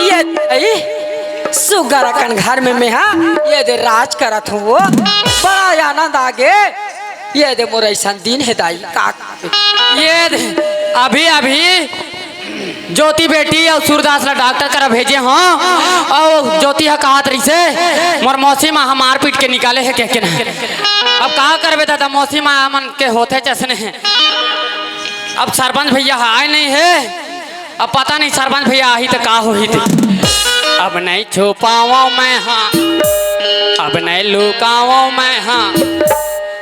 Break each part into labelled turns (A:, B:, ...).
A: ये सुगर अकन घर में मैं हाँ ये दे राज करत हूँ वो बड़ा आनंद आगे ये दे मोर ऐसा दिन है दाई का
B: ये दे अभी अभी ज्योति बेटी और सूरदास ला डॉक्टर करा भेजे हों और ज्योति हा कहा तरी से मोर मौसी माँ मार पीट के निकाले है के ना अब कहा करबे दादा मौसी माँ मन के होते चसने हैं। अब सरपंच भैया आए नहीं है अब पता नहीं सरपंच भैया आई तो का हो ही थी। अब नहीं छुपाओ मैं हाँ अब नहीं लुकाओ मैं हाँ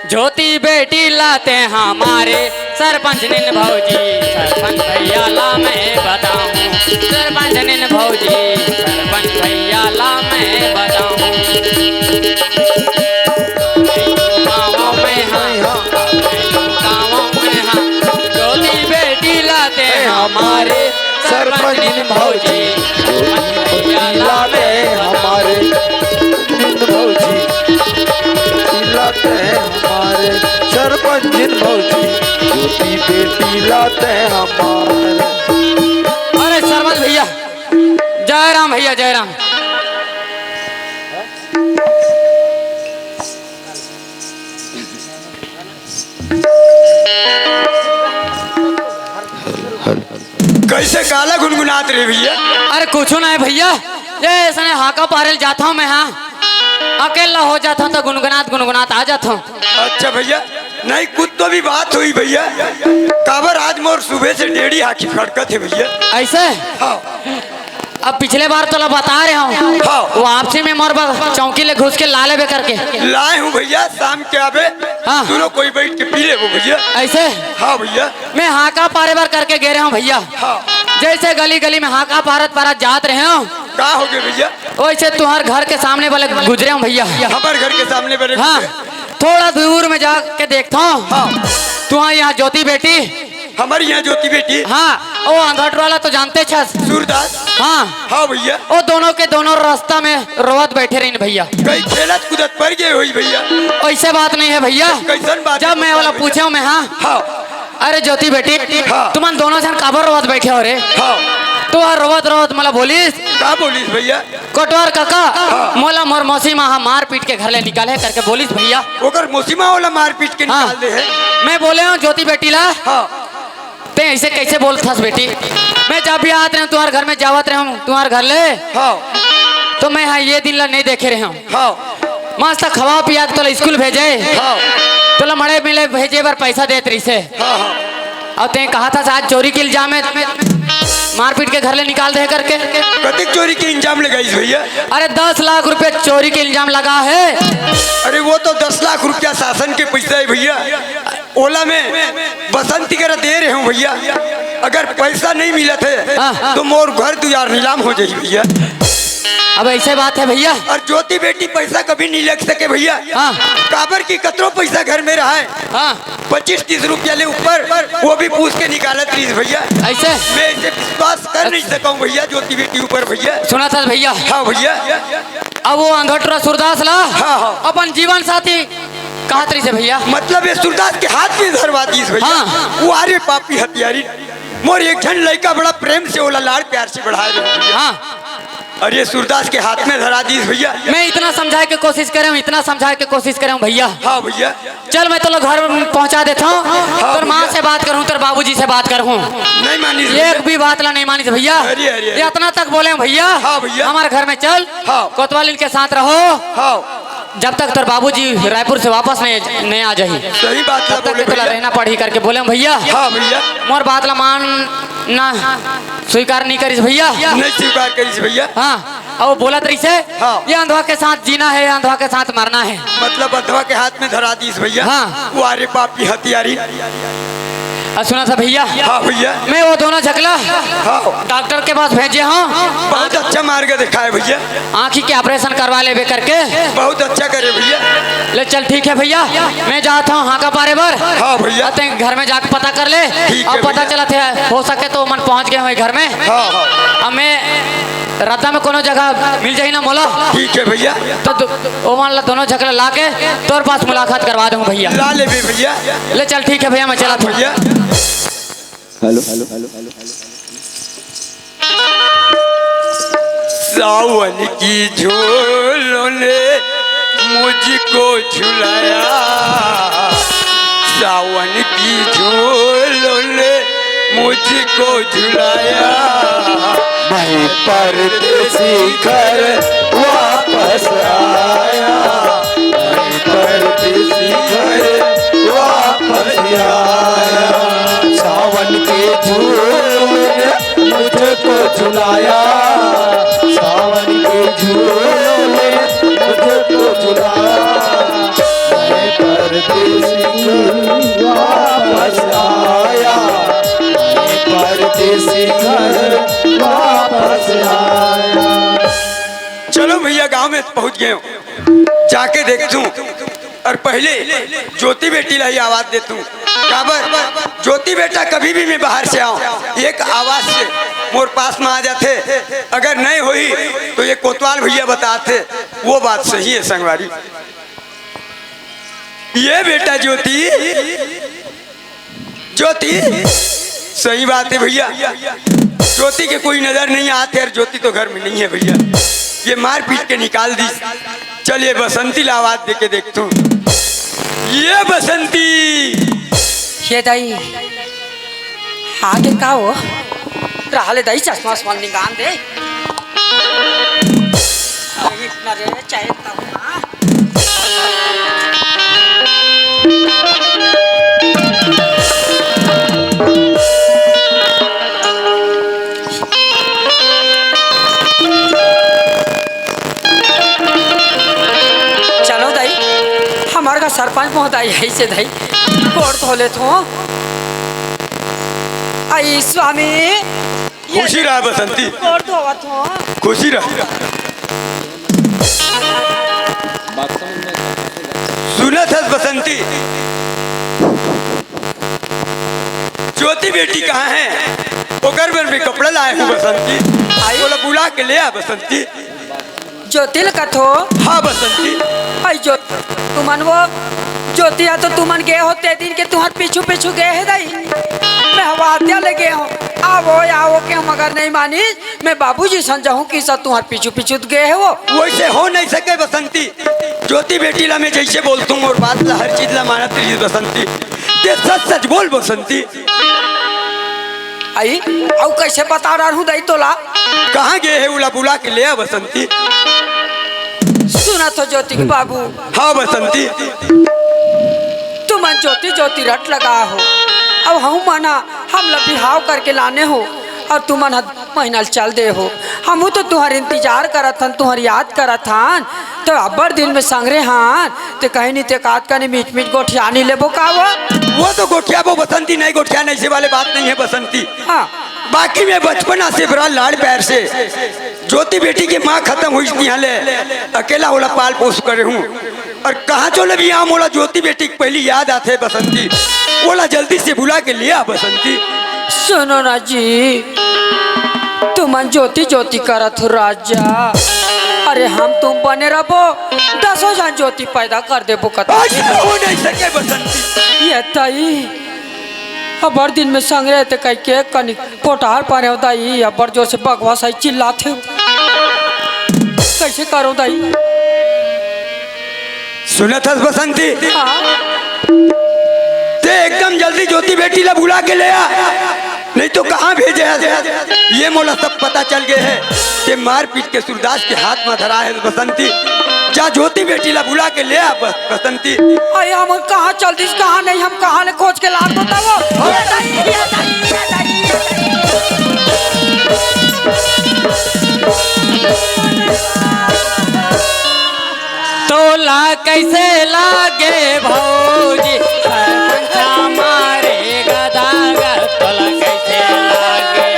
B: ज्योति बेटी लाते हमारे सरपंच निन भौजी सरपंच भैया ला मैं बताऊं सरपंच निन भौजी सरपंच भैया ला मैं बताऊं ज्योति बेटी लाते हमारे सरपंच निन भौजी सरपंच भैया ला मैं हमारे
C: भौजी लाते हैं हमारे सरपंच जिन भौजी ज्योति बेटी लाते हैं हमारे।
B: अरे सरपंच भैया जय राम भैया जय राम।
C: कैसे काला गुनगुनात रहे भैया?
B: अरे कुछ ना है भैया ये ऐसा हाका पारेल जाता हूँ मैं हाँ अकेला हो जाता हूँ तो गुनगुनात गुनगुनात आ जाता हूँ।
C: अच्छा भैया नहीं कुछ तो भी बात हुई भैया काबर आज मोर सुबह से डेढ़ी आखी फड़कत है भैया।
B: ऐसे
C: हाँ
B: अब पिछले बार तो बता रहे हूँ
C: हाँ
B: वापसी में मोर चौकी ले घुस के ला ले करके
C: लाए हूँ भैया शाम के आवे
B: हाँ
C: दोनों कोई बैठ के पी ले वो भैया।
B: ऐसे
C: हाँ भैया
B: मैं हाका पारे बार करके गे रहा हूँ भैया
C: हाँ
B: जैसे गली गली में हाका पारत पारत जात रहे हो
C: का हो गए भैया?
B: वैसे तुम्हारे घर के सामने वाले गुजरे हूँ भैया
C: हमारे घर के सामने बड़े
B: हाँ थोड़ा दूर में जाके देखता हूँ
C: हाँ
B: तुम्हारे यहाँ ज्योति बेटी
C: हमारी यहाँ ज्योति बेटी
B: हाँ वो अंधट वाला तो जानते छस
C: सूरदास
B: हाँ
C: हाँ भैया
B: वो दोनों के दोनों रास्ता में रोवत बैठे रही भैया
C: कई खेलत कूदत पड़ गए हुई भैया।
B: ऐसे बात नहीं है भैया
C: कैसन बात?
B: जब मैं वाला पूछे हूँ मैं हाँ
C: हाँ
B: अरे ज्योति बेटी
C: हाँ।
B: तुम दोनों जन काबर रोवत बैठे हो रे
C: हाँ
B: तो रोवत रोवत मला बोलिस
C: का बोलिस भैया?
B: कोटवार काका मोला मोर मौसी माँ मार पीट के घर ले निकाले करके बोलिस भैया
C: ओकर मौसीमा वाला मार पीट के
B: हाँ।
C: निकाल दे है।
B: मैं बोले हूँ ज्योति बेटी ला
C: हाँ
B: ते ऐसे कैसे बोल था बेटी मैं जब भी आते रहे तुम्हारे घर में जावत रहे हूँ तुम्हारे घर ले
C: हाँ
B: तो मैं हाँ ये दिन ला नहीं देखे रहे हूँ
C: हाँ
B: मस्त खवा पिया तो स्कूल भेजे
C: हाँ
B: तो मड़े मिले भेजे बार पैसा देत रही से
C: हाँ हाँ
B: और ते कहा था आज चोरी के इल्जाम में मारपीट के घर ले निकाल दे करके
C: कतिक चोरी के इंजाम लगाई भैया?
B: अरे 10 लाख रुपए चोरी के इल्जाम लगा है।
C: अरे वो तो 10 लाख रुपया शासन के पैसा है भैया। ओला में बसंती कर दे रहे हूँ भैया अगर पैसा नहीं मिला थे तो मोर घर दुआर नीलाम हो जाए भैया।
B: अब ऐसे बात है भैया
C: और ज्योति बेटी पैसा कभी नहीं लग सके भैया।
B: हाँ
C: काबर की कतरो पैसा घर में रहा है
B: हाँ
C: 25-30 रुपया ले ऊपर वो भी पूछ के निकालत रही भैया।
B: ऐसे
C: मैं इसे विश्वास कर नहीं सका हूँ भैया ज्योति बेटी ऊपर भैया।
B: सुना था भैया
C: हाँ भैया
B: अब वो अंधोटरा सूरदास ला
C: हाँ हाँ
B: अपन जीवन साथी कहा तरी से भैया
C: मतलब ये सूरदास के हाथ में धरवा दी भैया।
B: हाँ।
C: वो आरे पापी हथियारी मोर एक ठन लड़का बड़ा प्रेम से ओला लाड़ प्यार से बढ़ाए रहे भैया।
B: हाँ
C: और ये सूरदास के हाथ में धरा दी भैया।
B: मैं इतना समझाए के कोशिश करे हूँ इतना समझाए के कोशिश करे हूँ भैया।
C: हाँ भैया
B: चल मैं तो लोग घर पहुँचा देता हूँ तेरे माँ से बात करूँ तेरे बाबूजी से बात करूँ
C: नहीं मानी
B: एक भी बात ला नहीं मानी भैया।
C: अरे अरे
B: ये इतना तक बोले भैया
C: हाँ भैया
B: हमारे घर में चल
C: हाँ
B: कोतवाल के साथ रहो
C: हाँ
B: जब तक तेरे बाबूजी रायपुर से वापस नहीं आ जाही
C: सही बात
B: तब तक तो रहना पड़ी करके बोले भैया।
C: हाँ भैया
B: मोर बात ला मान ना स्वीकार नहीं करीस भैया
C: नहीं स्वीकार करीस भैया।
B: हाँ और बोला तरी से
C: हाँ।
B: ये अंधवा के साथ जीना है अंधवा के साथ मरना है
C: मतलब अधवा के हाथ में धरा दी भैया।
B: हाँ।
C: वो आरे पापी हथियारी
B: सुना था भैया
C: हाँ भैया
B: मैं वो दोनों झकला
C: हाँ
B: डॉक्टर के पास भेजे हूँ
C: बहुत अच्छा मार्ग दिखाए भैया।
B: आँखी के ऑपरेशन करवा ले करके
C: बहुत अच्छा करे भैया।
B: ले चल ठीक है भैया मैं जाता हूँ हाँ का पारे बर
C: हाँ भैया
B: घर में जाके पता कर ले और पता चला थे हो सके तो मन पहुँच गए घर में।
C: हाँ हाँ
B: अब मैं रास्ता में कोनो जगह मिल जाए ना मोला
C: ठीक है भैया
B: तो वो मान ला दोनों झकला ला के तोर पास मुलाकात करवा दूँ भैया।
C: ला ले भैया
B: ले चल ठीक है भैया मैं चला था
C: भैया।
D: Hello hello hello hello hello
C: सावन की झोलों ने मुझको झुलाया, सावन की झोलों ने मुझको झुलाया।
D: मैं परदेसी घर वापस आया, मैं परदेसी घर वापस आया। सावन के झूलों ने मुझको झुलाया, सावन के झूलों ने मुझको झुलाया। मैं परदेसी घर वापस आया, मैं परदेसी घर वापस आया।
C: चलो भैया गांव में पहुंच गए हूं, जाके देखतूं और पहले ज्योति बेटी ला ही आवाज देतूं। काबर ज्योति बेटा कभी भी मैं बाहर से आऊं एक आवाज से मोर पास में आ जाते, अगर नहीं हुई तो ये कोतवाल भैया बताते, वो बात सही है संगवारी। ये बेटा ज्योति, ज्योति सही बात है भैया, ज्योति के कोई नजर नहीं आते और ज्योति तो घर में नहीं है भैया, ये मार पीट के निकाल दी। चलिए बसंती ला आवाज दे के देखता हूँ। ये बसंती,
A: ये दाई आगे का हो रहले दाई, चश्मा उस्मान निकाल दे। अरे इतना रे चाहे तब ना। चलो दाई, हमारे का सरपंच महोदय है से दाई कोर्ट धोले तो आई स्वामी।
C: खुशी रहा बसंती,
A: कोर्ट धोवा तो
C: खुशी रहा। सुना था बसंती, ज्योति बेटी कहाँ है? वो घर में कपड़ा लाए हूँ बसंती, आई बोला बुला के ले आ बसंती।
A: ज्योतिल का थो
C: हाँ बसंती।
A: आई जो तुमन वो ज्योतिया तो तुमन गए होते दिन के तुम्हारे पीछू पीछू गए है दाई, मैं हवा हत्या लगे हूँ। आओ के हम अगर नहीं मानी मैं बाबूजी समझाऊँ कि सब तुम्हारे पीछू पीछू गए है वो।
C: वैसे हो नहीं सके बसंती, ज्योति बेटी ला मैं जैसे बोलता हूँ और बात ला हर चीज ला मानत रही बसंती, ते सच सच बोल बसंती।
A: आई अब कैसे बता रहा हूँ दाई तोला,
C: कहाँ गए है उला बुला के ले आ बसंती।
A: सुना तो ज्योति के बाबू।
C: हाँ बसंती।
A: तुम ज्योति ज्योति रट लगा हो, अब हम माना हम लोग बिहाव करके लाने हो और तुम महीना चल दे हो। हम तो तुम्हारे इंतजार करत हन, तुम्हारी याद करत हन, तो अब्बर दिन में संगरे हान तो कहीं नहीं ते काट का नहीं मीठ मीठ गोठिया नहीं लेबो का
C: वो तो गोठिया वो बसंती नहीं, गोठिया नहीं से वाले बात नहीं है बसंती।
A: हाँ
C: बाकी मैं बचपना से बड़ा लाड़ प्यार से ज्योति बेटी की माँ खत्म हुई निहाले अकेला ओला पाल पोस करे हूँ, और कहाँ चले भी आम ओला ज्योति बेटी की पहली याद आते बसंती, ओला जल्दी से बुला के लिया बसंती।
A: सुनो ना जी, तुम ज्योति ज्योति करत हो राजा, अरे हम तुम बने रहो 10 जन ज्योति पैदा कर दे
C: आज तो हो नहीं सके बसंती।
A: ये ताई अबर दिन में संग्रह ते कई के कनी पोटार पारे दाई, अबर जोर से बगवा सही चिल्लाते हो, कैसे करो दाई?
C: सुना था बसंती,
A: हाँ?
C: ते एकदम जल्दी ज्योति बेटी ला बुला के ले आ, नहीं तो कहाँ भेजे है। ये मोला सब पता चल गए है कि मार पीट के सूरदास के हाथ में धरा है बसंती। जा ज्योति बेटी ला बुला के ले आ बसंती।
A: अरे हम कहाँ चल दी, कहाँ नहीं, हम कहाँ ले खोज के लाद बताओ।
B: तोला कैसे लागे भौजी सरपंच हमारे गदागर, तोला कैसे लागे,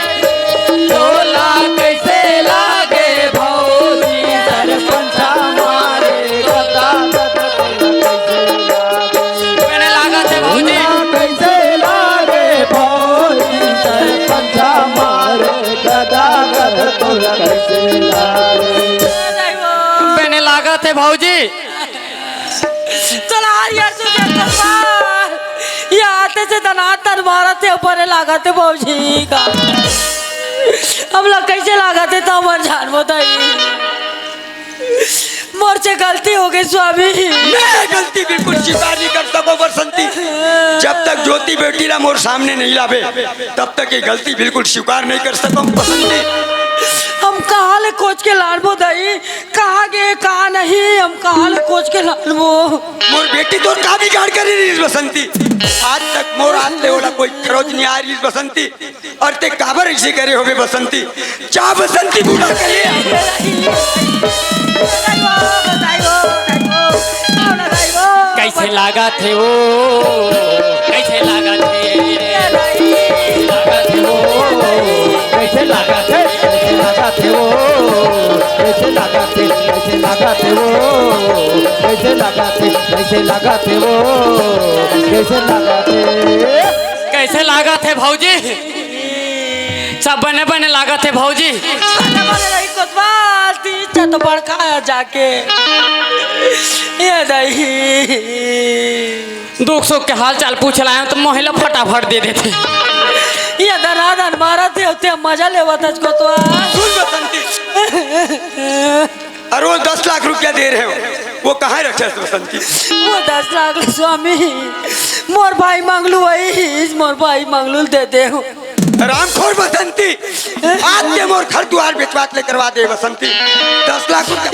B: तोला कैसे लागे भौजी सरपंच हमारे गदागर, मैंने लागत है भौजी
D: कैसे लागे भौजी सरपंच हमारे गदागर, तोला कैसे लागे,
B: मैंने लागत है भौजी।
A: चला यार ये आते से दनातर मारते ऊपर लागते भौजी का, हम लोग कैसे लागते तो हमारे जान बताइए। मोर से गलती हो गई स्वामी।
C: मैं गलती बिल्कुल स्वीकार नहीं कर सको बसंती। जब तक ज्योति बेटी ला मोर सामने नहीं लावे तब तक ये गलती बिल्कुल स्वीकार नहीं कर सको बसंती।
A: हम कहाँ ले खोज के लानबो दाई, कहाँ गए कहाँ नहीं, हम कहाँ ले खोज के लानबो।
C: मोर बेटी तो का बिगाड़ कर रही बसंती। आज तक मोर हाथ ले वाला कोई खरोच नहीं आ रही बसंती। और ते काबर ऐसे करे होगे बसंती। जा बसंती बूढ़ा के लिए।
B: कैसे लागा थे वो, कैसे लागा थे,
D: कैसे लगा थे, कैसे लगा थे वो, कैसे लगा थे, कैसे लगा थे वो, कैसे लगा थे, कैसे लगा थे वो, कैसे लगा थे,
B: कैसे लागा थे भौजी। सब बने बने लागा थे भौजी।
A: तो बड़का जाके ये दही
B: दुख सुख के हाल चाल पूछ लाए तो महिला फटाफट दे देते।
A: ये दनादन मारा थे उते मजा लेवा था इसको तो।
C: सुन बसंती, और वो 10 लाख रुपया दे रहे हो वो कहाँ रखे है बसंती।
A: वो 10 लाख स्वामी मोर भाई मंगलू वही, मोर भाई मंगलू दे दे हूँ।
C: रामखोर बसंती, आज के मोर घर द्वार बेचवात ले करवा दे बसंती। 10 लाख रुपया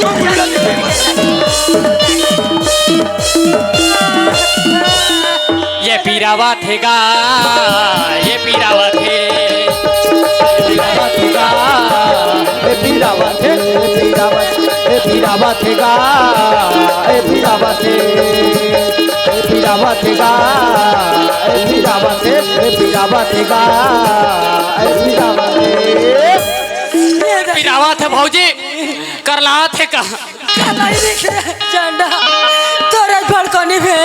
B: ये पीरावा थेगा, ये पीरावा थे,
D: पीरावा थेगा, ए पीरावा थे, ए पीरावा, ए पीरावा थेगा, ए पीरावा थे, ए पीरावा थेगा, ए पीरावा थे, ए पीरावा थेगा, ए पीरावा थे,
B: पीरावा थे भौजी। करला थे का
A: नहीं दिखे चंडा तोरे भड़कनी में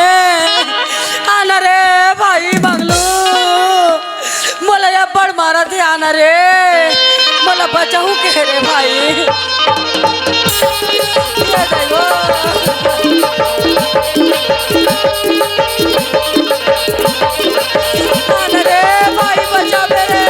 A: आना रे भाई मंगलू मोला या बड़ मारा थे आना रे मोला बचाऊ के रे भाई। आना रे भाई बचा मेरे।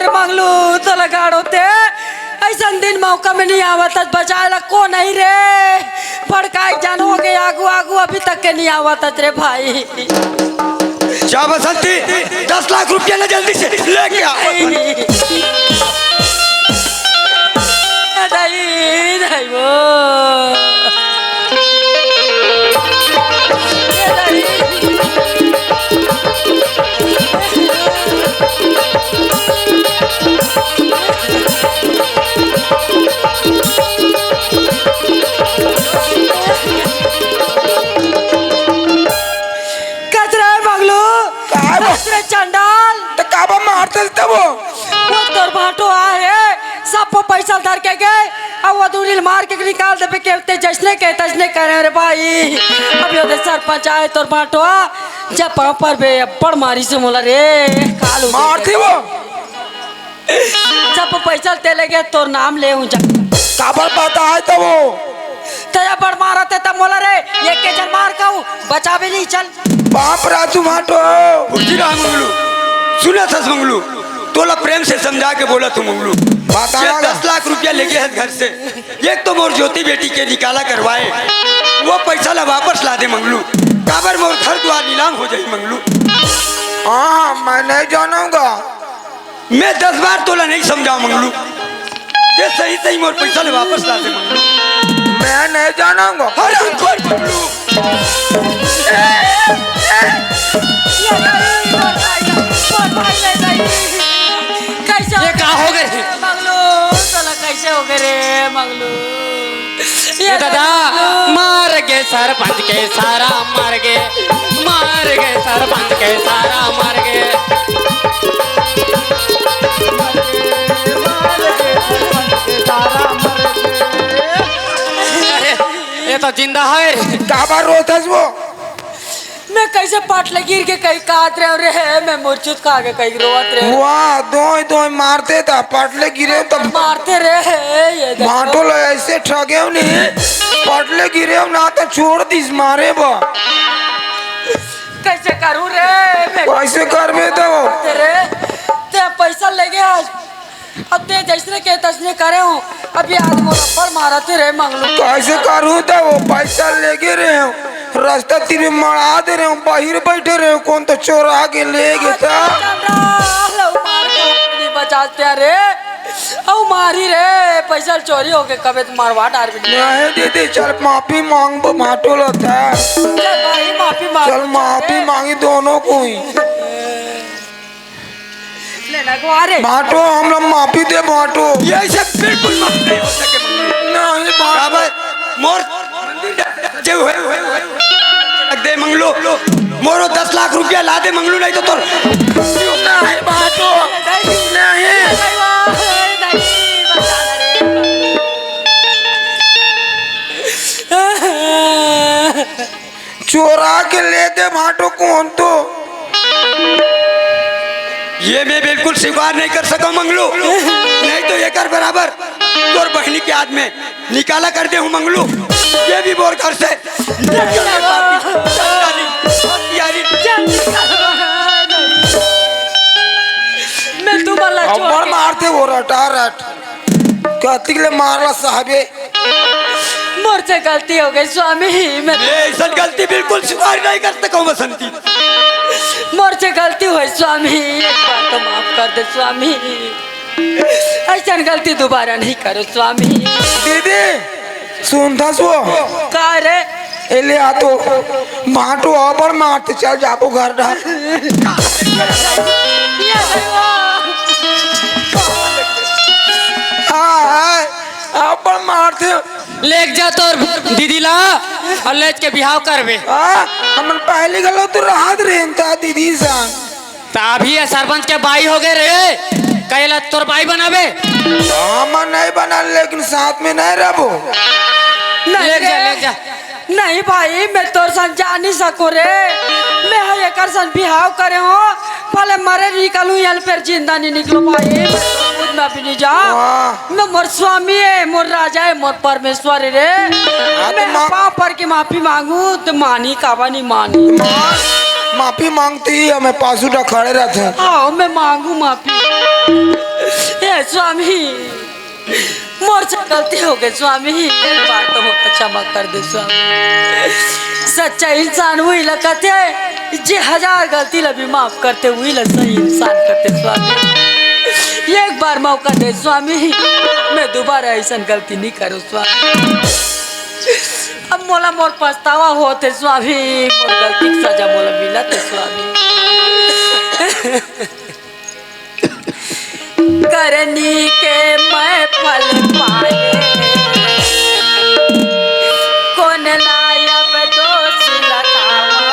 A: मंगलू तो लगाड़ो ते ऐसा दिन मौका में नहीं आवत बचाए को नहीं रे भड़काई जान हो गए आगू आगू अभी तक के नहीं आवत रे भाई।
C: जा बसंती 10 लाख रुपया ना जल्दी से लेके आओ।
A: नहीं नहीं वो चंडाल
C: तो काबा मारते तब वो
A: तोर भाटो आए सब पैसा धर के गए अब वो दूरी मार के निकाल दे के जश्ने के तजने करे रे भाई। अब यो सरपंच आए तोर भाटो जब पर बे बड़ मारी से मोला रे काल
C: मारते वो
A: सब पैसा ते ले गए तोर नाम ले हूं जा
C: काबर पता है तो वो
A: तया बड़ मारा ते तब मोला रे ये के जन मार कहूं बचा भी नहीं चल
C: बाप राजू माटो उठिरा मंगलू सुना था मंगलू तोला प्रेम से समझा के बोला तू मंगलू 10 लाख रुपया लेके है घर से एक तो मोर ज्योति बेटी के निकाला करवाए वो पैसा ला वापस ला दे मंगलू काबर मोर घर द्वार नीलाम हो जाए मंगलू।
E: हाँ मैं नहीं जानूंगा।
C: मैं 10 बार तोला नहीं समझाऊ मंगलू ये सही सही मोर पैसा ले वापस ला दे मंगलू।
E: मैं नहीं जानूंगा।
C: हराम खोर मंगलू
B: ये का हो गए
A: मंगलू तोला कैसे हो गए रे मंगलू
B: ये दादा मार गए सरपंच के सारा मार गए, मार गए सरपंच के सारा मार गए। ये तो जिंदा है।
E: काबर रोतस वो
A: मैं कैसे पाटले गिर के कहीं काट रहे रे मैं मूर्छित खा के कहीं रोवत रे
E: वाह दो मारते था पटले गिरे तब
A: मारते रे ये देखो।
E: माटो लो ऐसे ठगे नहीं पटले गिरे ना तो छोड़ दिस मारे बा
A: कैसे करूं रे
E: कैसे करबे तो
A: तेरे ते पैसा लेगे आज अब ते जैसे के तसने करे हो अभी आज मोरा पर मारा थे रे मंगलू
E: कैसे करूँ तो वो पैसा लेके रहे हो रास्ता तीर मरा दे रहे हो बाहर बैठे रहे हो कौन तो चोरा के ले गए था
A: बचाते रे औ मारी रे पैसा चोरी हो गए कबे तो मारवा डार भी
E: नहीं दीदी चल माफी मांग माटो लता
A: चल भाई माफी मांग
E: चल माफी मांगी दोनों को ही
A: लेना को अरे
E: बाटो हम लोग माफी दे बाटो
C: ये सब बिल्कुल माफ नहीं हो सके मंगलू
E: नहीं
C: बराबर मोर जे हुए दे मंगलू मोरो 10 लाख रुपया ला दे मंगलू नहीं तो तोर
E: नहीं बाटो नहीं चोरा के ले दे बाटो कौन तो
C: ये मैं बिल्कुल स्वीकार नहीं कर सका मंगलू नहीं तो ये कर बराबर तोर बहनी के हाथ में निकाला कर दे हूँ मंगलू ये भी बोर घर से
A: मैं तुम्हारा
E: अब्बर मारते वो रटा रट कहती के लिए मारला साहबे
A: मोर से गलती हो गई स्वामी मैं
C: ऐसा गलती बिल्कुल स्वीकार नहीं कर सका बसंती
A: मोर से गलती हुई स्वामी एक बार तो माफ कर दे स्वामी ऐसा गलती दोबारा नहीं करो स्वामी
E: दीदी सुन था सो
A: का रे
E: एले आ तो बाटो अब्बर मारते चल जाबो घर डाल हाँ अब्बर मारते
B: लेक जा तोर दीदी ला और लेच के बिहाव करबे
E: हम पहले गलो तो राहत रहता दीदी सान
B: अभी ये सरपंच के बाई हो गए रे कहला तोर बाई बनाबे
E: हम नहीं बना लेकिन साथ में नहीं रहो
B: ले जा
A: नहीं भाई मैं तोर संग जा नहीं सको रे मैं है एकर संग बिहाव करे हो भले मरे निकलूं यहाँ फिर जिंदा नहीं निकलो भाई मैं भी नहीं जा मैं मोर स्वामी है मोर राजा है मोर परमेश्वर है रे मैं पाँव पर के माफी मांगू तो मानी कावा नहीं मानी
E: माफी मांगती ही हमें पासुटा खड़े रहते हैं
A: हाँ मैं मांगू माफी ये स्वामी मोर से गलती हो गई स्वामी एक बार तो मुझे क्षमा कर दे स्वामी सच्चा इंसान वही लगते जे 1000 गलती लभी माफ करते हुई सही इंसान करते स्वामी एक बार मौका दे स्वामी मैं दोबारा ऐसा गलती नहीं करूँ स्वामी अब मोला मोर पछतावा होते स्वामी मोर गलती की सजा मोला मिला थे स्वामी करनी के मैं फल पाए कौन नायब दोष लगावा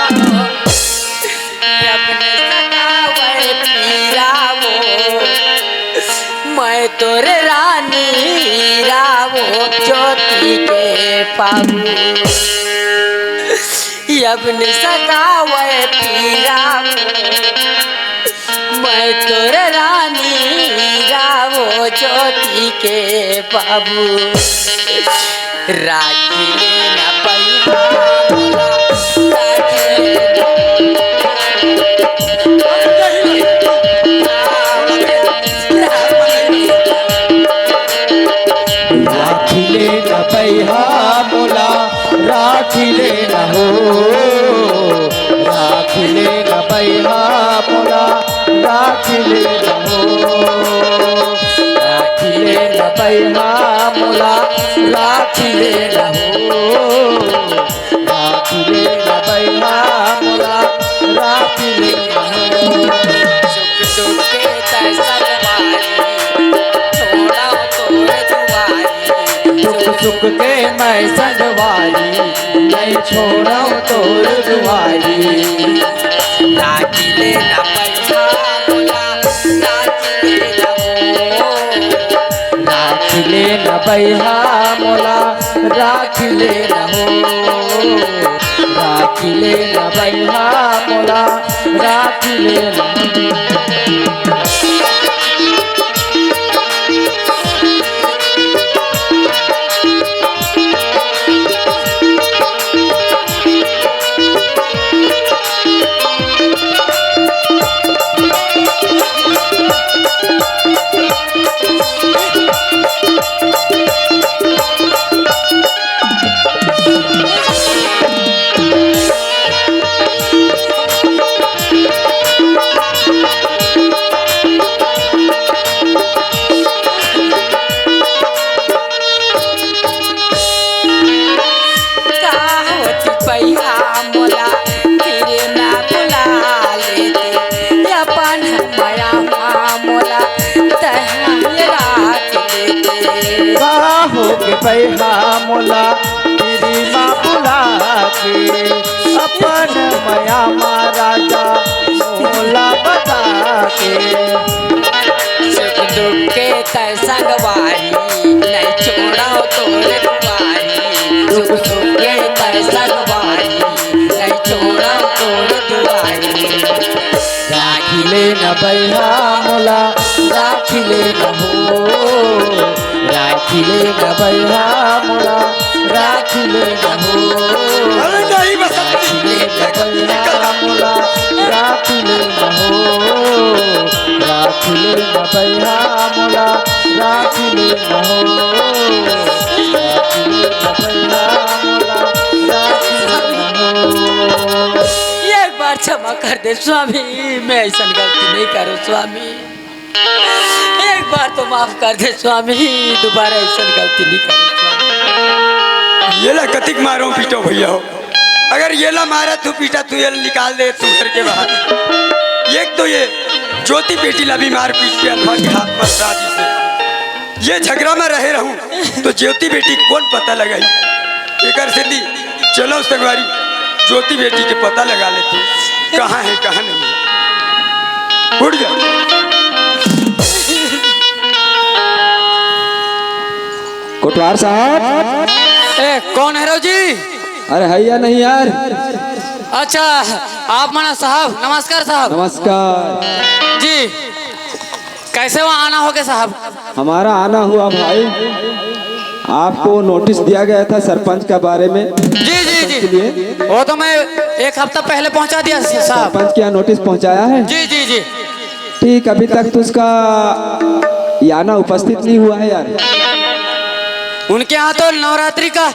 A: अपने सतावे पीरा वो मैं तोरे रानी रावो ज्योति के पाबू अपने सतावे पीरा मैं तोरे रानी रावो ज्योति के बाबू राखी लेना
D: राखी लेना पैहा मोला राखी लेना हो राखी लेना पैहा मोला राखी लेना हो राखी लेना पैहा मोला राखी लेना हो राखी लेना पैहा मोला राखी लेना हो
A: सुख दुख के तरसवारी छोड़ा तोरे दुआरी
D: सुख के मैं संगवारी नहीं छोड़ा तोर दुआरी
A: राखी लेना पैसा मोला राखी लेना
D: राखी लेना पैहा मोला राखी लेना हो राखी लेना पैहा मोला राखी लेना पैहा मोला तेरी माँ बुला के अपन मया महाराजा मोला बता के
A: सुख दुख के तय संगवारी नहीं छोड़ा तोरे दुआरी सुख दुख के तय संगवारी नहीं छोड़ा तोरे दुआरी
D: राखिले न पैहा मोला राखिले न हो राखिले न पैहा मोला राखिले न हो
C: अरे नहीं बसंती
D: मोला राखिले न हो राखिले न पैहा मोला राखिले न हो राखिले न पैहा मोला राखिले न हो।
A: एक बार क्षमा कर दे स्वामी, मैं ऐसा गलती नहीं करूँ स्वामी। एक बार तो माफ कर दे स्वामी, दोबारा ऐसा गलती नहीं करूँ स्वामी।
C: ये ला कतिक मारो पीटो भैया हो। अगर ये ला मारा तू पीटा तू ये निकाल दे तू घर के बाहर। एक तो ये ज्योति बेटी ला भी मार पीट के अनवा के हाथ पर शादी से ये झगड़ा में रहे रहूं तो ज्योति बेटी कौन पता लगाई। एक सिद्धि चलो सगवारी ज्योति बेटी के पता लगा लेते कहाँ है कहाँ नहीं है। उठ जा।
D: कोटवार साहब,
B: ए कौन है जी?
D: अरे है या नहीं यार?
B: अच्छा आप मना साहब, नमस्कार साहब।
D: नमस्कार
B: जी कैसे वहाँ आना हो गया साहब?
D: हमारा आना हुआ भाई, आपको नोटिस दिया गया था सरपंच के बारे में।
B: जी जी जी
D: लिए
B: वो तो मैं एक हफ्ता पहले पहुँचा दिया साहब।
D: सरपंच क्या नोटिस पहुंचाया है?
B: जी जी जी
D: ठीक, अभी तक तो उसका आना उपस्थित नहीं हुआ है यार।
B: उनके यहाँ तो नवरात्रि का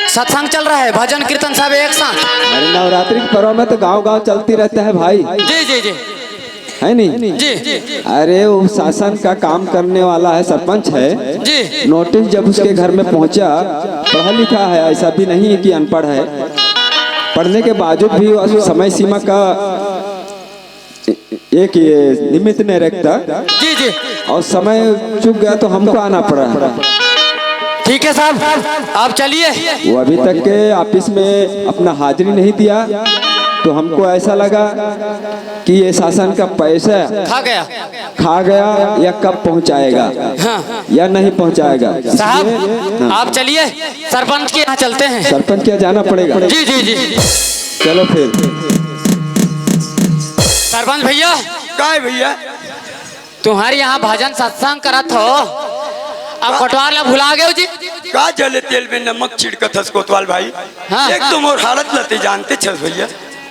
B: सत्संग चल रहा है, भजन कीर्तन सब एक साथ।
D: अरे नवरात्रि के पर्व में तो गांव गांव चलती रहता है भाई,
B: जी जी जी
D: है नहीं?
B: जी
D: अरे वो शासन का काम करने वाला है, सरपंच है
B: जी।
D: नोटिस जब उसके घर में पहुंचा, पढ़ा लिखा है, ऐसा भी नहीं है कि अनपढ़ है, पढ़ने के बावजूद भी वो समय सीमा का एक ये निमित्त नहीं रखता
B: जी जी
D: और समय चूक गया तो हमको आना पड़ा।
B: ठीक है साहब, आप चलिए।
D: वो अभी तक के ऑफिस में अपना हाजिरी नहीं दिया तो हमको ऐसा लगा कि ये शासन का पैसा खा गया या कब पहुंचाएगा या नहीं पहुंचाएगा।
B: साहब
D: हाँ।
B: आप चलिए, सरपंच के यहाँ चलते हैं।
D: सरपंच के यहाँ जाना पड़ेगा।
B: जी जी जी
D: चलो फिर।
B: सरपंच भैया,
C: का है भैया?
B: तुम्हारे यहाँ भजन सत्संग करत हो, अब कटवार ला भुला गए जी?
C: का जले तेल में नमक छिड़कत हस कोतवाल भाई।
B: हाँ,
C: एक
B: हाँ।
C: तो मोर हालत लते जानते छस भैया।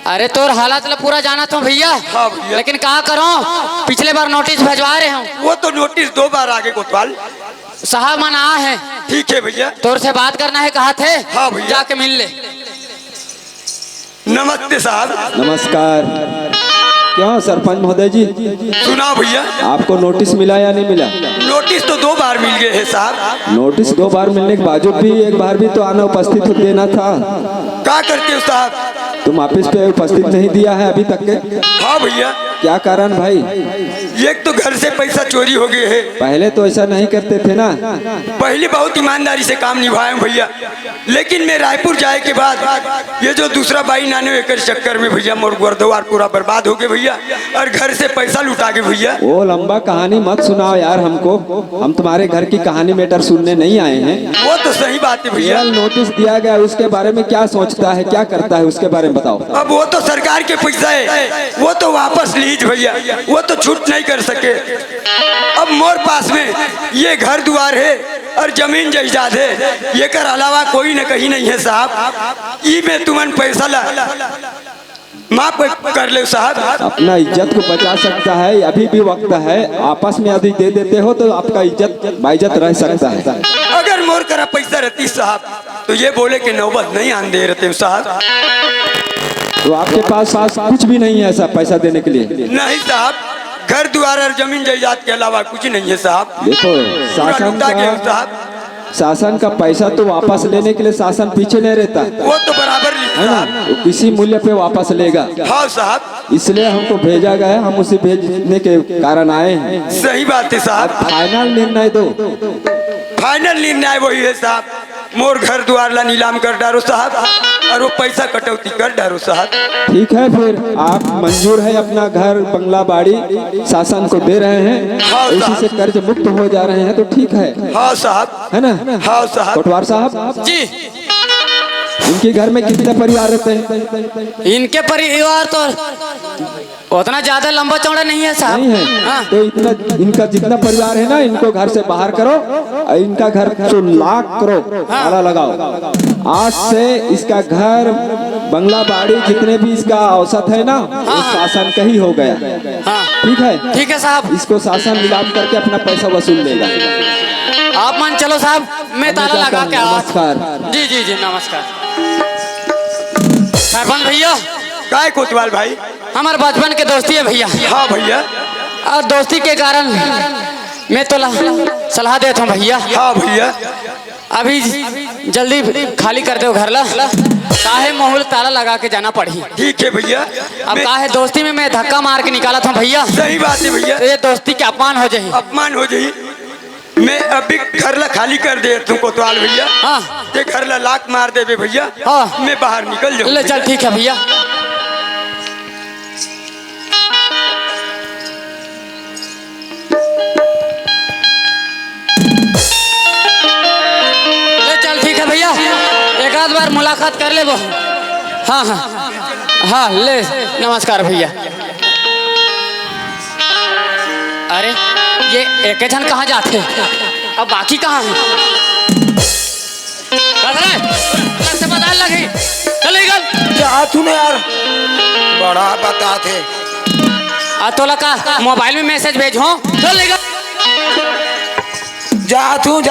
B: अरे तोर हालात ला पूरा जाना तो भैया।
C: हाँ भैया।
B: लेकिन कहा करो, पिछले बार नोटिस भिजवा रहे हूँ,
C: वो तो नोटिस 2 बार आगे कोतवाल।
B: साहब मन आ है,
C: ठीक है भैया।
B: तोर से बात करना है, कहा थे।
C: हाँ भैया।
B: जाके मिल ले।
C: नमस्ते साहब।
D: नमस्कार। क्यों सरपंच महोदय जी,
C: सुना भैया,
D: आपको नोटिस मिला या नहीं मिला?
C: नोटिस तो 2 बार मिल गए हैं साहब।
D: नोटिस 2 बार मिलने के बावजूद भी एक बार भी तो आना उपस्थित हो देना था।
C: का करते हो साहब?
D: तुम ऑफिस पे उपस्थित नहीं दिया है अभी तक के?
C: हाँ भैया।
D: क्या कारण भाई?
C: एक तो घर से पैसा चोरी हो गए है।
D: पहले तो ऐसा नहीं करते थे ना।
C: पहले बहुत ईमानदारी से काम निभाए हूं भैया, लेकिन मैं रायपुर जाए के बाद ये जो दूसरा 92 एकड़ चक्कर में भैया मोर गुरुद्वार पूरा बर्बाद हो गए भैया, और घर से पैसा लुटा के भैया।
D: वो लंबा कहानी मत सुनाओ यार हमको, हम तुम्हारे घर की कहानी मैटर सुनने नहीं आए हैं।
C: वो तो सही बात है भैया।
D: नोटिस दिया गया उसके बारे में क्या सोचता है, क्या करता है उसके बारे में बताओ।
C: अब वो तो सरकार के पैसा है, वो तो वापस लीज भैया, वो तो छूट नहीं कर सके। अब मोर पास में ये घर द्वार है और जमीन जायदाद है, ये कर अलावा कोई न कहीं नहीं है साहब। ई में तुमन पैसा ला माफ कर ले साहब।
D: अपना इज्जत को बचा सकता है, अभी भी वक्त है, आपस में यदि दे देते हो तो आपका इज्जत बाइज्जत रह सकता है।
C: अगर मोर करा पैसा रहती साहब तो ये बोले कि नौबत नहीं आन दे रहते साहब।
D: तो आपके पास कुछ भी नहीं है ऐसा पैसा देने के लिए?
C: नहीं साहब, घर द्वार और जमीन जायदाद के अलावा कुछ नहीं है साहब।
D: देखो शासन का पैसा तो वापस लेने के लिए शासन पीछे नहीं रहता
C: वो तो बराबर
D: है ना, वो किसी मूल्य पे वापस लेगा।
C: हाँ साहब,
D: इसलिए हमको भेजा गया, हम उसे भेजने के कारण आए हैं।
C: सही बात है साहब।
D: फाइनल निर्णय दो।
C: फाइनल निर्णय वही है साहब, मोर घर द्वार ला नीलाम कर डारो साहब, और वो पैसा कटौती कर डारो साहब।
D: ठीक है, फिर आप मंजूर है अपना घर बंगला बाड़ी शासन को दे रहे हैं,
C: हाँ
D: इसी से कर्ज मुक्त हो जा रहे हैं, तो ठीक है।
C: हाँ साहब,
D: है ना?
C: हाँ साहब।
D: कोटवार साहब
B: जी,
D: इनके घर में कितने परिवार रहते हैं?
B: इनके परिवार तो उतना ज्यादा लंबा चौड़ा नहीं है साहब।
D: नहीं है?
B: हाँ।
D: तो इतना इनका जितना परिवार है ना, इनको घर से बाहर करो और इनका घर तो लाख करो ताला लगाओ। आज से इसका घर बंगला बाड़ी जितने भी इसका औसत है ना, वो शासन का ही हो गया।
B: हाँ।
D: ठीक है,
B: ठीक है साहब,
D: इसको शासन नीलाम करके अपना पैसा वसूल लेगा।
B: आप मान चलो साहब, मैं ताला लगा के
D: नमस्कार।
B: जी जी जी नमस्कार। सरपंच भैया,
C: काय कोतवाल भाई?
B: हमारे बचपन के दोस्ती है भैया,
C: हाँ भैया।
B: और दोस्ती के कारण मैं तो सलाह देता हूँ भैया।
C: हाँ भैया।
B: अभी जल्दी खाली कर दो घर ला, काहे मोहल ताला लगा के जाना पड़ी।
C: ठीक है भैया।
B: अब काहे दोस्ती में मैं धक्का मार के निकाला था भैया।
C: सही बात है भैया,
B: तो ये दोस्ती के अपमान हो जाए।
C: अपमान हो जाई। मैं अभी घर ला खाली कर दे तू कोतवाल भैया।
B: हाँ।
C: ते घर ला लात मार देवे भैया।
B: हाँ।
C: मैं बाहर निकल जाऊँ।
B: ले चल, ठीक है भैया। ले चल, ठीक है भैया, एक आध बार मुलाकात कर ले वो। हाँ हाँ हाँ, ले नमस्कार भैया। अरे ये एक जन कहाँ जाते, अब बाकी कहाँ है? से बता लगी, चले गल
E: जा तू ने यार, बड़ा बताते।
B: तोला का मोबाइल में मैसेज भेजो, चले गल।
E: जा तू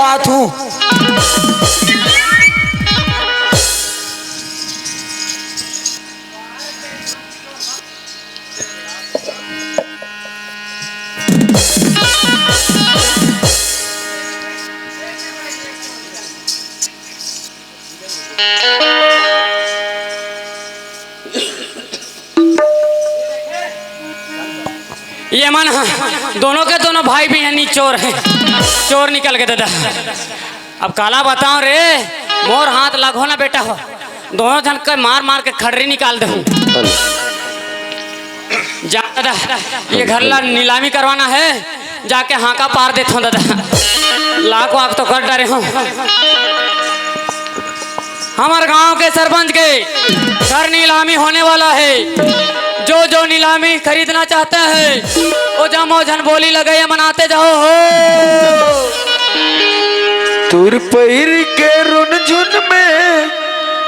B: ये मन दोनों के दोनों भाई भी हैं, चोर हैं, चोर निकल गए दादा। अब काला बताऊं रे, मोर हाथ लगो ना बेटा हो, दोनों जन के मार मार के खड़री निकाल दे। जा दादा, ये घर ला नीलामी करवाना है, जाके हाका पार देता हूँ दादा। लाख वाख तो कर डरे हूँ। हमारे गांव के सरपंच के घर नीलामी होने वाला है। जो नीलामी खरीदना चाहता है वो जमो जन बोली लगाए मनाते जाओ हो।
E: तुर पैर के रुन झुन में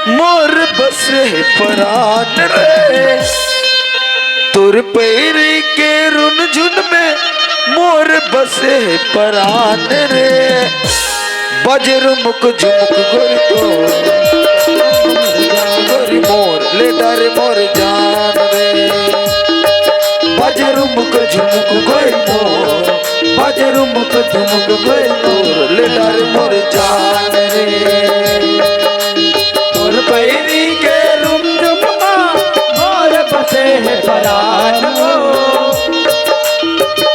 E: मोर बसे परान रे। तुर पैर के रुन झुन में मोर बसे परान रे। बजर मुक झुमक गोरी तो गोरी मोर ले डर मोर जान रे। बजर मुक झुमक गोरी मोर, बजर मुक झुमक गोरी मोर ले डर मोर जान रे।
D: तोर पैरी के रुम झुमा मोर बसे है परान हो।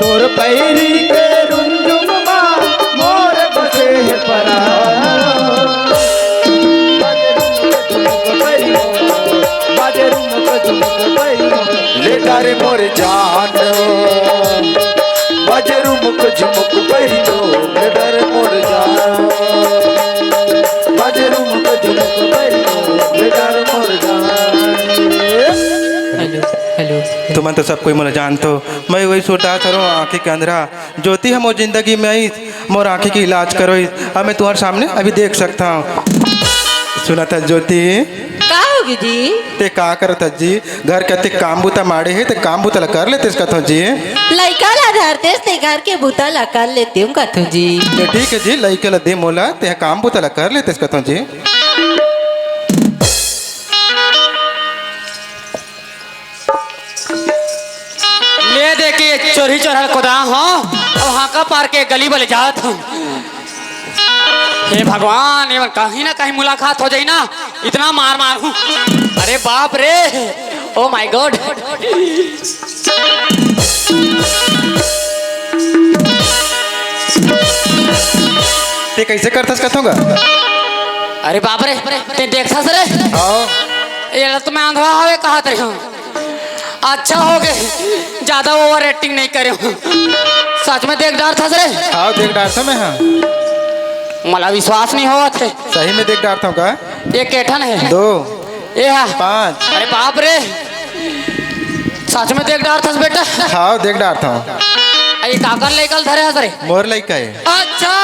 D: तोर पैरी के रुम झुमा मोर बसे है परान।
E: ले डर मोर जान, बजर मुक झुमक गोरी मोर ले डर मोर जान। बजर मुक झुमक गोरी मोर ले डर मोर जान।
F: तुम तो सब कोई मोला जानतो, मैं वही सोचा करो आँखें के अंधेरा ज्योति है मोर जिंदगी में आई, मोर आँखें की इलाज करो। अब मैं तुम्हारे सामने अभी देख सकता हूँ। सुना था ज्योति,
G: का होगी जी?
F: ते का करता जी? घर के ते काम बूता माड़े है, ते काम बूता ला कर लेते कथो जी।
G: लइका ला धरते ते घर के बूता ला कर लेती हूँ कथू जी।
F: तो ठीक है जी, लइके ला दे मोला, ते काम बूता ला कर लेते कथो जी।
B: ले दे के चोरी चोरा खुदा हो और हाका पार के गली बले जात हूँ। हे भगवान, ये कहीं ना कहीं मुलाकात हो जाए ना, इतना मार मार हूँ। अरे बाप रे, ओ माय गॉड।
F: ते कैसे करतस कथोगा?
B: अरे बाप रे, ते देखस रे
F: आओ
B: ये तो मैं आंधवा हवे कहा थे हूँ। अच्छा हो गए, ज्यादा ओवर एक्टिंग नहीं करे हूँ। सच में देख डार था रे।
F: आओ देख डारता मैं। हाँ
B: मला विश्वास नहीं हुआ थे।
F: सही में देख डारता हूँ का?
B: ये केठन है
F: 2
B: ये है
F: 5।
B: अरे बाप रे, सच में देख डार था बेटा।
F: हाँ देख डारता हूँ।
B: ये काकर लेकर धरे हसरे।
F: मोर लड़का है।
B: अच्छा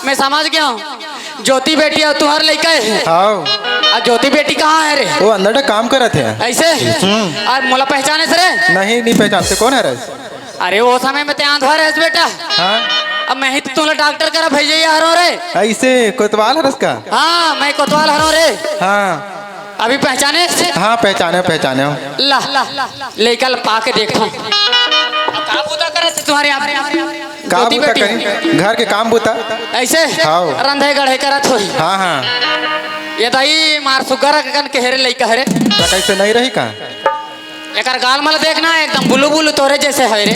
B: मैं समझ गया हूँ, ज्योति बेटी और तुम्हारे लड़का है।
F: हाँ
B: ज्योति बेटी कहाँ है रे?
F: वो अंदर का काम करत है।
B: ऐसे आज मोला पहचाने से रे?
F: नहीं पहचानते, कौन है रस?
B: अरे वो समय में त्यां धोर है बेटा।
F: हाँ
B: अब मैं ही तो तुम्हें डॉक्टर करा भेजे हरो रे।
F: ऐसे कोतवाल है रस का?
B: हाँ मैं कोतवाल हरो रे।
F: हाँ
B: अभी पहचाने?
F: हाँ पहचाने हो।
B: ला लेकर पा के देखता हूँ। का बूता करे थे तुम्हारे यहाँ?
F: काम
B: ज्योति
F: बूता
B: बेटी।
F: करी, घर के काम बूता।
B: ऐसे
F: हाँ।
B: रंधे गढ़े करत हो।
F: हाँ
B: ये दाई मार सुगर कन के हेरे लइका हरे।
F: तो कैसे नहीं रही का?
B: एकर गाल मल देखना एकदम बुलू बुलू तोरे जैसे है रे।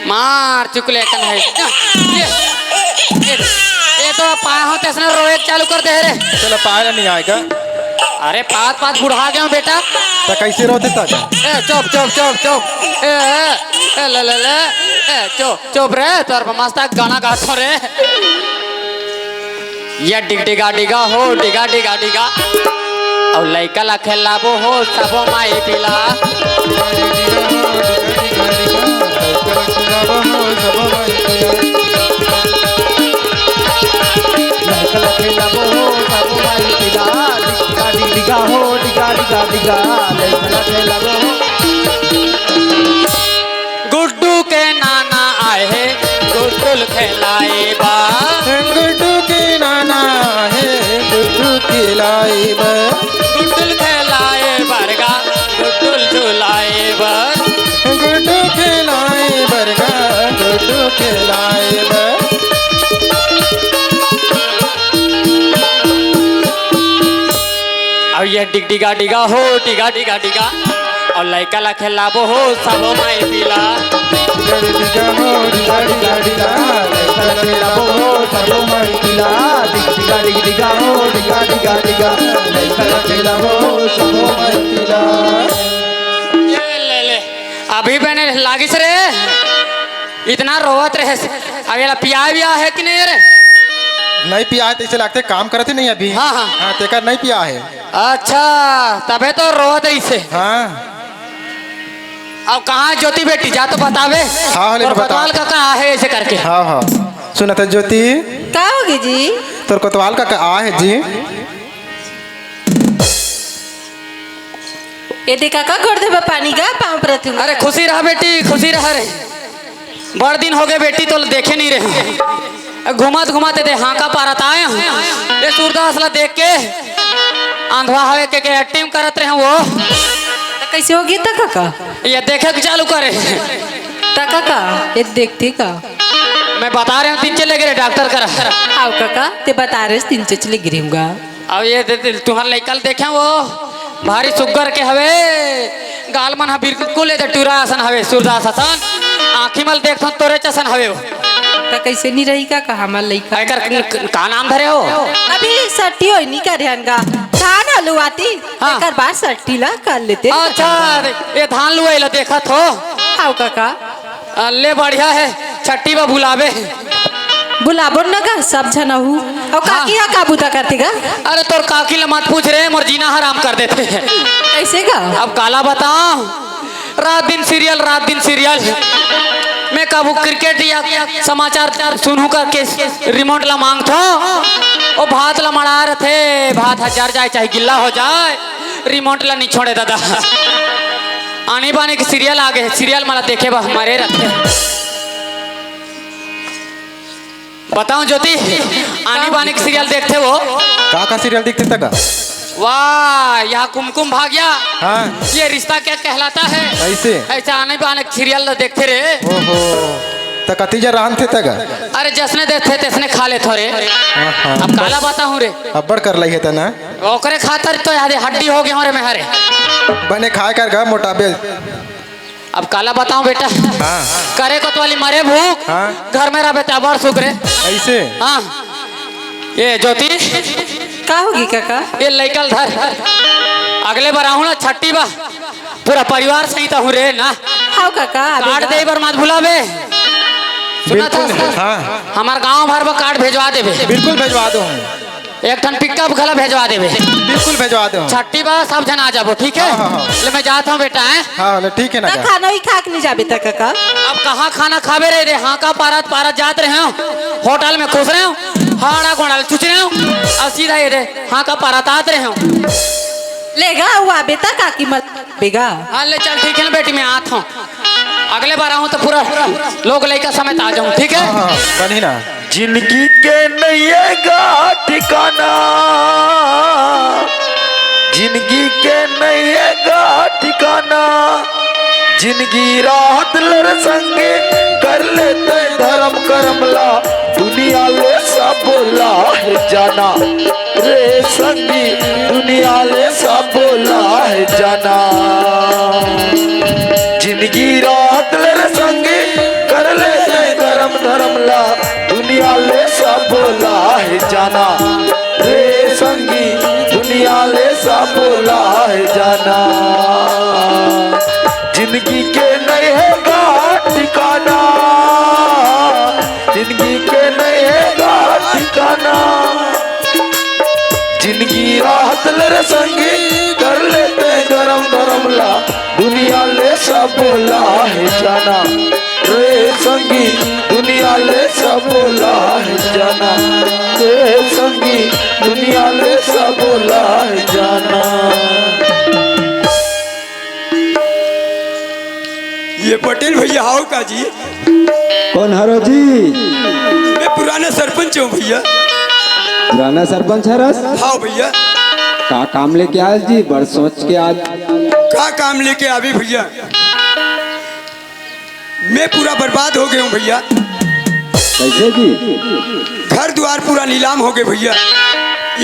B: मार चुकले कन है। ये तो पाया हो तैसने रोए चालू कर दे रे।
F: चलो पाया नहीं आएगा।
B: अरे पाँच बुढ़ा गया बेटा।
F: तो कैसे रोते था?
B: चुप चुप रे, तोर मस्त गाना गाता रे। ये डिगा डिगा हो डिगा डिगा डिगा और लइका ला खेलाबो हो सबो माई पिला। गुड्डू के नाना आए हैं, गुड्डुल खेलाए बा।
F: गुड्डू के नाना है, गुड्डू खिलाए बर।
B: गुड्डुल खेलाए बरगा, गुड्डुल झुलाए बर।
F: गुड्डू खिलाए बरगा, गुड्डू खिलाए बर।
B: अब ये डिगा डिगा हो डिगा डिगा डिगा और लइका ला खेलाबो हो सबो माई पिला।
F: डिगा हो डिगा डिगा डिगा, लइका ला खेलाबो हो सबो माई पिला। डिगा हो डिगा डिगा डिगा, लइका ला खेलाबो हो सबो माई पिला।
B: ये ले अभी मैंने लागिस रे, इतना रोवत रहे। अब ये पिया बिया है कि नहीं रे?
F: नहीं पिया है, ऐसे लगते काम करते नहीं अभी।
B: हाँ
F: तेकर नहीं पिया है।
B: अच्छा तबे तो रोवत रही से।
F: हाँ
B: अब कहाँ ज्योति बेटी जा तो बतावे।
F: हाँ
B: और कोतवाल का कहाँ है ऐसे करके?
F: हाँ सुना था ज्योति,
G: का होगी जी?
F: तोर कोतवाल का आ है जी।
G: ये देखा का कर दे पानी का पाँव प्रति।
B: अरे खुशी रहा बेटी, खुशी रहा रे। बड़ दिन हो गए बेटी तो देखे नहीं रहे। घुमाते दे हाँ का पारत आए ये सूरदास ला देख के आंधवा हवे के एक्टिंग करत रहे वो।
G: कैसे होगी तका का?
B: ये देखे के चालू करे
G: तका का ये देखती का?
B: मैं बता रहे हूँ 3 चले गए डॉक्टर करा।
G: आओ काका ते बता रहे 3 चले गिरूंगा।
B: अब ये तुम्हारे लइकल देखे वो भारी सुगर के हवे, गाल मन बिल्कुल टूरा आसन हवे सूरदास आसन। आँखी मल देख तोरे चसन हवे वो।
G: तो कैसे नहीं रही का हमार लइका?
B: का नाम धरे हो?
G: अभी सट्टी होई नहीं कर हनगा धान हलुआती।
B: हाँ।
G: एकर बाद सट्टी ला कर लेते।
B: अच्छा ये धान लुआई ला देखत हो।
G: आओ काका
B: ले बढ़िया है, छट्टी में बुलावे।
G: बुलाबो न का सब जना हूँ। और काकी का बुता करती का?
B: अरे तोर काकी ला मत पूछ रहे, मोर जीना हराम कर देते हैं।
G: कैसे का? अब
B: काला बताओ, रात दिन सीरियल मैं कब क्रिकेट या समाचार सुनू करके रिमोट ला मांग थो ओ भात ला मड़ा रहे थे। भात हजार जाए चाहे गिल्ला हो जाए, रिमोट ला नहीं छोड़े दादा। आने बाने के सीरियल आ गए, सीरियल मला देखे बा हमारे रखे। बताओ ज्योति, आने बाने के सीरियल देखते हो?
F: का सीरियल देखते था का?
B: वाह यहाँ कुमकुम भाग्या।
F: हाँ
B: ये रिश्ता क्या कहलाता है?
F: ऐसे
B: ऐसा आने बाने सीरियल देखते रे।
F: ओहो तो कतीजा रान थे तगा?
B: अरे जसने देते तसने खा ले थोड़े।
F: हाँ
B: अब काला बाता हूँ रे,
F: अब्बड़ कर ली है तना
B: ओकरे खातर तो याद हड्डी हो गए हमारे में हरे।
F: बने खाए कर गा मोटाबे।
B: अब काला बताऊं बेटा,
F: हाँ
B: करे को तो वाली मरे भूख,
F: हाँ।
B: घर में रह बेटा बड़ सुगरे।
F: ऐसे
B: हाँ ये ज्योति,
G: का होगी काका?
B: ये लइकल धर, अगले बार आहू ना छट्टी बा, पूरा परिवार सहित आहू रे ना,
G: हाँ काका
B: कार्ड दे बार मत भुलावे। सुना था
F: बिल्कुल, हाँ
B: हमार गांव भर में कार्ड भेजवा देवे,
F: बिल्कुल भेजवा दो,
B: एक टन पिकअप खला भेजवा देवे,
F: बिल्कुल भेजवा दो।
B: छट्टी बा सब जन आ जाबो, ठीक है?
F: हाँ, हाँ, हाँ।
B: ले मैं जाता हूँ बेटा है।
F: हाँ ठीक है ना
G: ना
F: क्या?
G: खाना ही खा के नहीं जाबे तक काका।
B: अब कहाँ खाना खावे रहे रे, हाँ का पारत पारत जात रहे हो, होटल में खुश रहे हो, हाड़ा गोड़ा चुच रहे हो, अब सीधा ये रे हाँ का पारत आत रहे हो।
G: लेगा वो आबे तक काकी मत बेगा।
B: हाँ ले चल ठीक है ना बेटी, मैं आता हूँ, अगले बार आऊँ तो पूरा लोग लेकर समेत आ जाऊँ, ठीक है?
F: हाँ बनी ना।
E: जिंदगी के नैयेगा ठिकाना, जिंदगी के नैयेगा ठिकाना, जिंदगी राहत लर संगे कर लेते धर्म करमला, दुनिया ले सब बोला है जाना रे संगी, दुनिया ले सब बोला है जाना। जिंदगी राहत लर संगे कर लेते धर्म धर्मला, दुनिया ले सब बोला है जाना रे संगी, दुनिया ले सब बोला है जाना। जिंदगी के नहीं है ठिकाना, जिंदगी के नहीं है ठिकाना, जिंदगी राहत ले संगी कर लेते गरम गरम ला, दुनिया ले सब बोला है जाना रे संगी, दुनिया ले सब बोला है जाना रे संगी, दुनिया ले सब बोला है जाना।
C: ये पटेल भैया आओ का जी?
D: कौन हरो जी?
C: मैं पुराना सरपंच हूँ भैया।
D: पुराना सरपंच है रस?
C: हाँ भैया।
D: का काम लेके आए जी? बड़ सोच के आज।
C: का काम लेके आवे भैया? मैं पूरा बर्बाद हो गया हूँ भैया।
D: कैसे जी?
C: घर द्वार पूरा नीलाम हो गए भैया।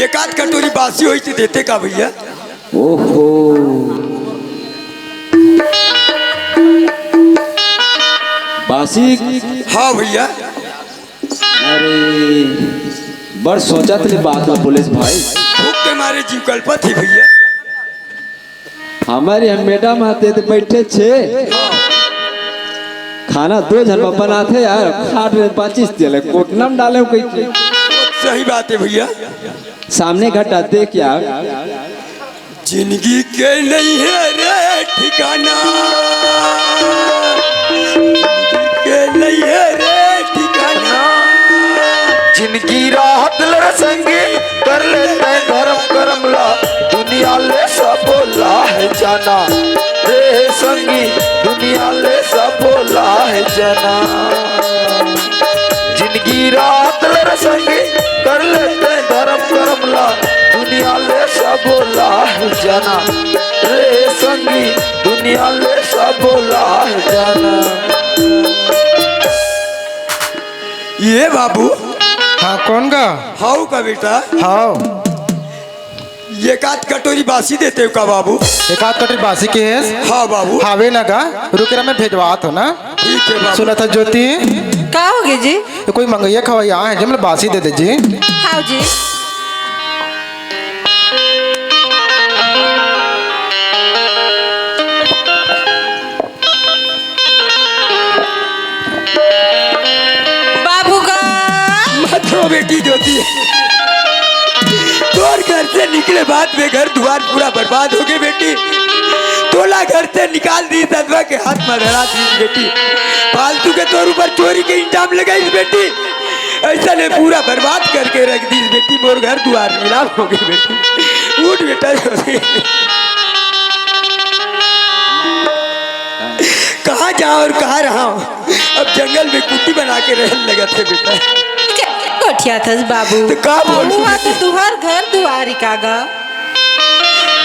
C: एक आध कटोरी बासी हुई थी देते का भैया?
D: ओहो, बासी?
C: हाँ भैया।
D: अरे बड़ सोचत ले बात में पुलिस भाई।
C: भूख के मारे जीव कल्पा थी भैया।
D: हमारे हम मैडम आते थे बैठे छे, खाना 2 जन बनाते यार, खाट में 25 तेल कोटनम डाले कैसे?
C: सही बात है भैया।
D: सामने घटा देख यार,
C: जिंदगी के नहीं है रे ठिकाना, के नहीं है रे ठिकाना,
E: जिंदगी राहत लर संगे कर लेते धर्म करमला, दुनिया ले सब बोला है जाना रे संगी, दुनिया ले सब बोला है जाना। जिंदगी राहत लर संगे कर लेते धर्म करमला, दुनिया ले सब बोला है जाना रे संगी, दुनिया ले सब बोला है जाना।
C: ये बाबू?
F: हाँ कौन का?
C: हाउ का बेटा?
F: हाँ
C: ये काट कटोरी बासी देते हो का बाबू?
F: एक आध कटोरी बासी के है।
C: हाँ बाबू।
F: हावे ना का रुके रहा, मैं भेजवा तो ना।
C: ठीक है बाबू।
F: सुना था ज्योति,
G: का होगी जी?
F: ये कोई मंगैया खवैया है जो मतलब बासी दे दे जी।
G: हाँ जी। बाबू का
C: मत रो बेटी ज्योति, तोर घर से निकले बाद में घर द्वार पूरा बर्बाद हो गए बेटी। तोला घर से निकाल दी, सदवा के हाथ में धरा दी बेटी। फालतू के तौर ऊपर चोरी के इंजाम लगाई बेटी, ऐसा ने पूरा बर्बाद करके रख दी बेटी। मोर घर द्वार नीलाम हो गई बेटी। उठ बेटा ज्योति। कहाँ जाऊँ और कहाँ रहा हूँ? अब जंगल में कुटी बना के रहने लगा थे बेटा।
G: कोठिया था बाबू।
C: तो का बोल
G: हुआ तो तुहार घर दुआरी कागा।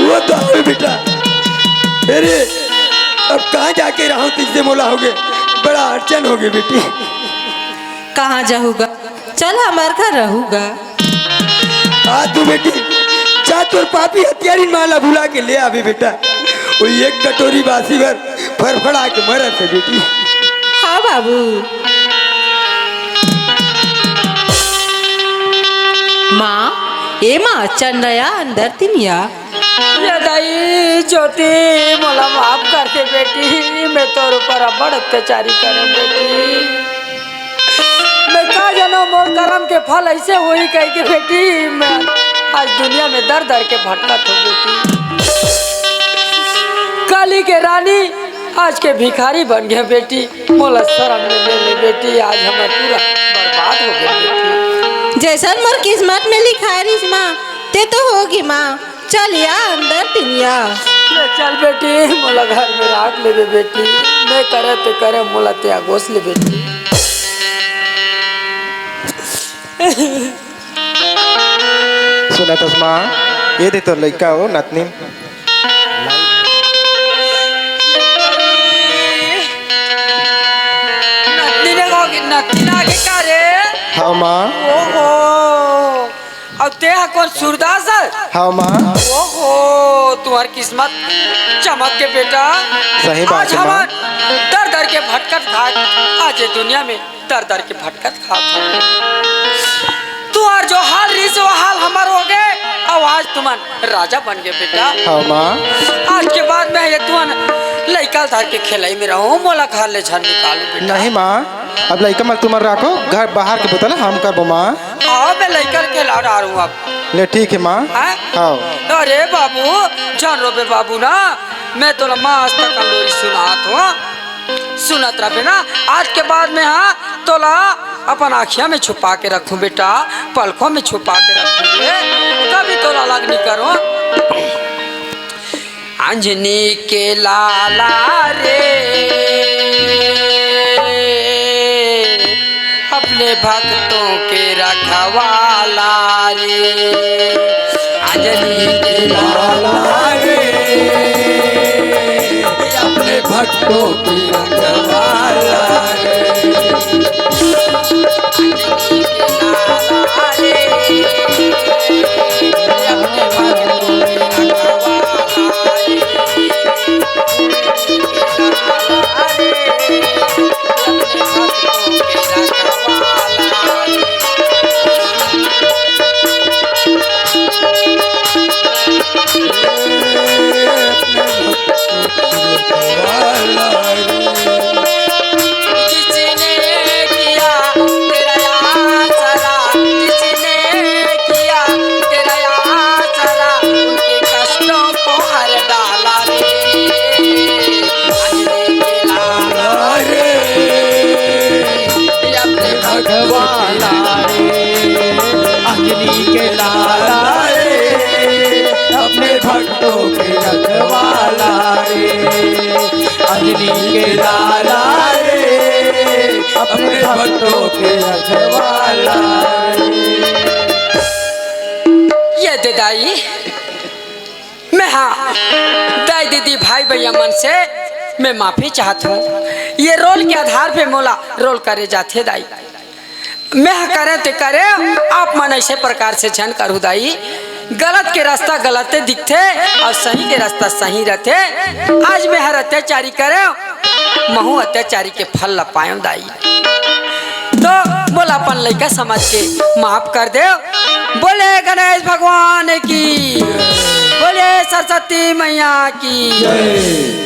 C: वो तो है बेटा। अरे अब कहाँ जाके रहा हूँ? तुझसे मोला हो गए, बड़ा अड़चन हो गई बेटी।
G: कहाँ जाऊगा? चल हमार घर रहूगा।
C: हाँ तू बेटी जा, तोर पापी हथियारी माला बुला के ले आवे बेटा। वो एक कटोरी बासी भर फड़फड़ा के मरत है बेटी।
G: हाँ बाबू। माँ ए माँ चंद्रया अंदर तिनिया।
A: ये दाई ज्योति मोला माफ कर दे बेटी, मैं तोर ऊपर बड़ अत्याचारी करे बेटी। मैं का जानो मोर कर्म के फल ऐसे होई कह के बेटी, मैं आज दुनिया में दर दर के भटकत हूँ बेटी। काली के रानी आज के भिखारी बन गए बेटी, मोला शर्म में ले ले बेटी, आज हमें पूरा बर्बाद हो गया बेटी।
G: जैसन मोर किस्मत में लिखा है रिस माँ ते तो होगी माँ। चलिया अंदर तिनिया।
A: ले चल बेटी, मोला घर में राख ले बेटी, मैं करे तो करे, मोला ते आगोश ले बेटी।
F: सुना तस्मा ये दे तो लड़का हो नतनी।
A: नत्ती आगे का रे?
F: हाँ माँ।
A: ओहो, अब ते कौन सूरदास है?
F: हाँ माँ।
A: ओहो, तुम्हारी किस्मत चमक के बेटा।
F: सही बात
A: आज
F: है
A: हम
F: माँ।
A: दर दर के भटकत खा, आज ये दुनिया में दर दर के भटकत खा। तुम्हार जो हाल रही वो हाल हमार हो गए, और आज तुमान राजा बन गए बेटा।
F: हाँ माँ।
A: आज के बाद मैं ये तुमान लड़का धर के खेलाई में रहूं, मोला घर ले झन निकालू बेटा।
F: नहीं माँ, अब लड़का मत तुम रखो, घर बाहर के बोतल हम करबो माँ।
A: आओ मैं लड़का खेला डालूं अब।
F: ले ठीक है माँ। हाँ।
A: अरे बाबू जान रो बे बाबू ना, मैं तो मस्त कंडोरी सुनात हूँ, सुनत रहे ना। आज के बाद में हाँ तोला अपन आँखिया में छुपा के रखूं बेटा, पलकों में छुपा के रखूंगे, कभी तोला अलग नहीं करो। अंजनी के लाला रे अपने भक्तों के रखवाला रे, अंजनी के लाला रे अपने भक्तों की रखवाला रे, अंजनी के लाला रे अपने भक्तों की रखवाला
D: अंजनी के लाला रे अपने भक्तों के रखवाला रे, अंजनी के लाला रे अपने भक्तों के रखवाला रे।
A: ये दे दाई, मैं हाँ दाई दीदी भाई भैया मन से मैं माफी चाहता हूँ। ये रोल के आधार पे मोला रोल करे जाते दाई, मैं करे ते करे, आप मन ऐसे प्रकार से झन करू दाई। गलत के रास्ता गलते दिखते और सही के रास्ता सही रहते। आज मैं हर अत्याचारी करे, महू अत्याचारी के फल ला पाऊं दाई। तो बोला अपन लड़का समझ के माफ कर दे। बोले गणेश भगवान की, बोले सरस्वती मैया की।